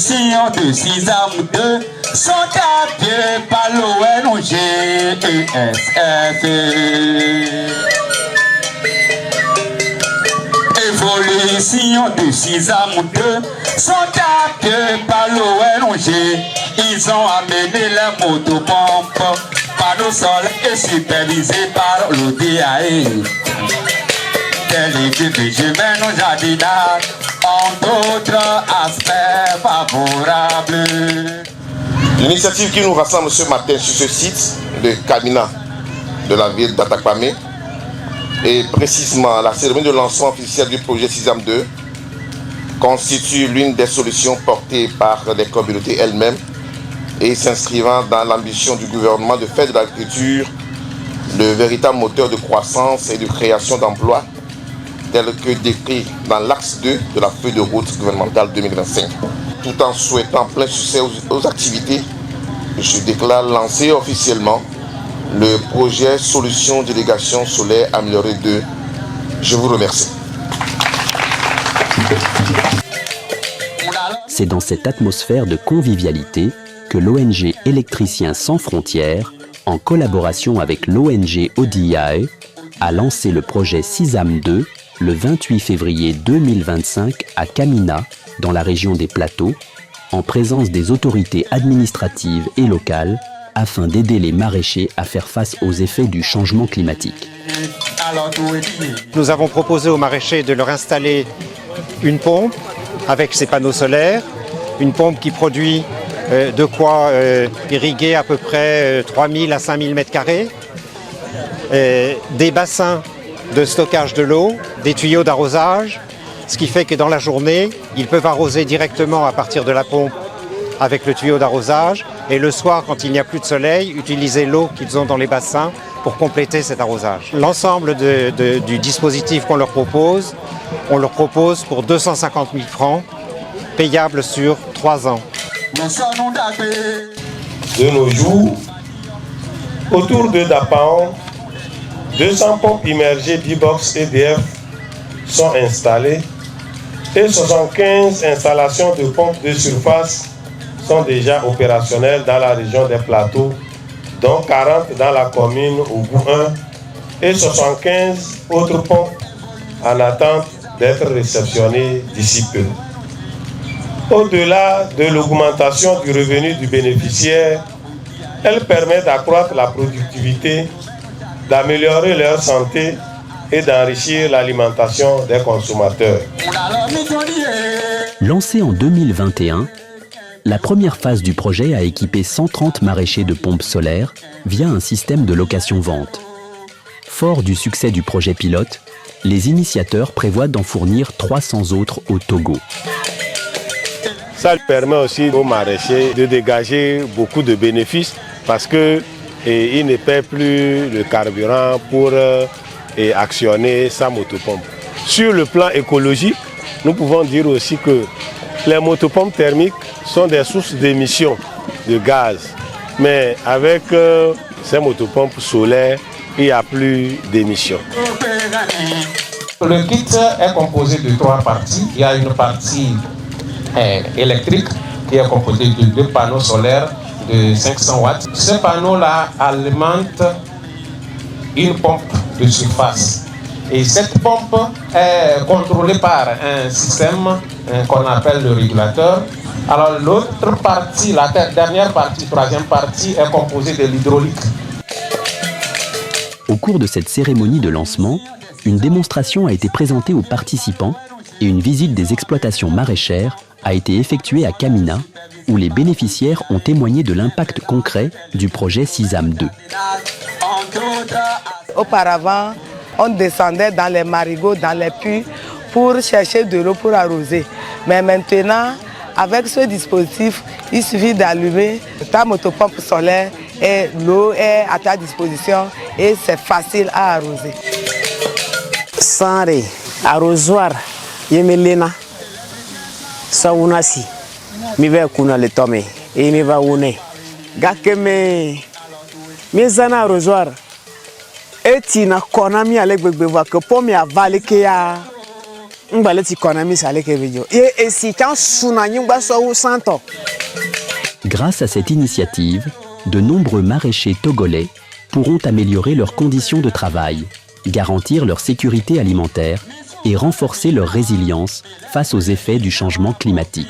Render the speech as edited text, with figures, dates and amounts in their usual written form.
sillons de Sisam 2 sont appuyés par l'ONG ESF. Évolution de Sisam 2 sont appuyés par l'ONG. Ils ont amené les motopompes par nos sols et supervisés par l'ODAE. L'équipe de chemin nos jardinages ont d'autres aspects favorables. L'initiative qui nous rassemble ce matin sur ce site de Kamina, de la ville d'Atakwame, et précisément la cérémonie de lancement officiel du projet Sisam 2, constitue l'une des solutions portées par les communautés elles-mêmes et s'inscrivant dans l'ambition du gouvernement de faire de l'agriculture le véritable moteur de croissance et de création d'emplois, tel que décrit dans l'axe 2 de la feuille de route gouvernementale 2025. Tout en souhaitant plein succès aux activités, je déclare lancer officiellement le projet Solution Délégation Solaire Améliorée 2. Je vous remercie. C'est dans cette atmosphère de convivialité que l'ONG Électriciens sans frontières, en collaboration avec l'ONG ODIAE, a lancé le projet Sisam 2 le 28 février 2025 à Kamina, dans la région des Plateaux, en présence des autorités administratives et locales, afin d'aider les maraîchers à faire face aux effets du changement climatique. Nous avons proposé aux maraîchers de leur installer une pompe avec ses panneaux solaires, une pompe qui produit de quoi irriguer à peu près 3000 à 5000 m², des bassins de stockage de l'eau, des tuyaux d'arrosage, ce qui fait que dans la journée, ils peuvent arroser directement à partir de la pompe avec le tuyau d'arrosage et le soir, quand il n'y a plus de soleil, utiliser l'eau qu'ils ont dans les bassins pour compléter cet arrosage. L'ensemble du dispositif qu'on leur propose, on leur propose pour 250 000 francs, payable sur 3 ans. De nos jours, autour de Dapaon, 200 pompes immergées B-Box EDF sont installées et 75 installations de pompes de surface sont déjà opérationnelles dans la région des Plateaux, dont 40 dans la commune Ougou 1 et 75 autres pompes en attente d'être réceptionnées d'ici peu. Au-delà de l'augmentation du revenu du bénéficiaire, elle permet d'accroître la productivité, d'améliorer leur santé et d'enrichir l'alimentation des consommateurs. Lancée en 2021, la première phase du projet a équipé 130 maraîchers de pompes solaires via un système de location-vente. Fort du succès du projet pilote, les initiateurs prévoient d'en fournir 300 autres au Togo. Ça permet aussi aux maraîchers de dégager beaucoup de bénéfices parce qu'ils ne paient plus le carburant pour actionner sa motopompe. Sur le plan écologique, nous pouvons dire aussi que les motopompes thermiques sont des sources d'émissions de gaz. Mais avec ces motopompes solaires, il n'y a plus d'émissions. Le kit est composé de 3 parties. Il y a une partie électrique qui est composée de 2 panneaux solaires de 500 watts. Ces panneaux-là alimentent une pompe de surface. Et cette pompe est contrôlée par un système qu'on appelle le régulateur. Alors l'autre partie, la dernière partie, troisième partie, est composée de l'hydraulique. Au cours de cette cérémonie de lancement, une démonstration a été présentée aux participants et une visite des exploitations maraîchères a été effectuée à Kamina, où les bénéficiaires ont témoigné de l'impact concret du projet Sisam 2. Auparavant, on descendait dans les marigots, dans les puits pour chercher de l'eau pour arroser. Mais maintenant, avec ce dispositif, il suffit d'allumer ta motopompe solaire et l'eau est à ta disposition et c'est facile à arroser. Sanre, arrosoir, yemelena, saunasi, mi va kuna le tome et mi va une. Gakeme, mezana arrosoir. Et tu n'as qu'un ami avec bébé que pour me avaler que ya Grâce à cette initiative, de nombreux maraîchers togolais pourront améliorer leurs conditions de travail, garantir leur sécurité alimentaire et renforcer leur résilience face aux effets du changement climatique.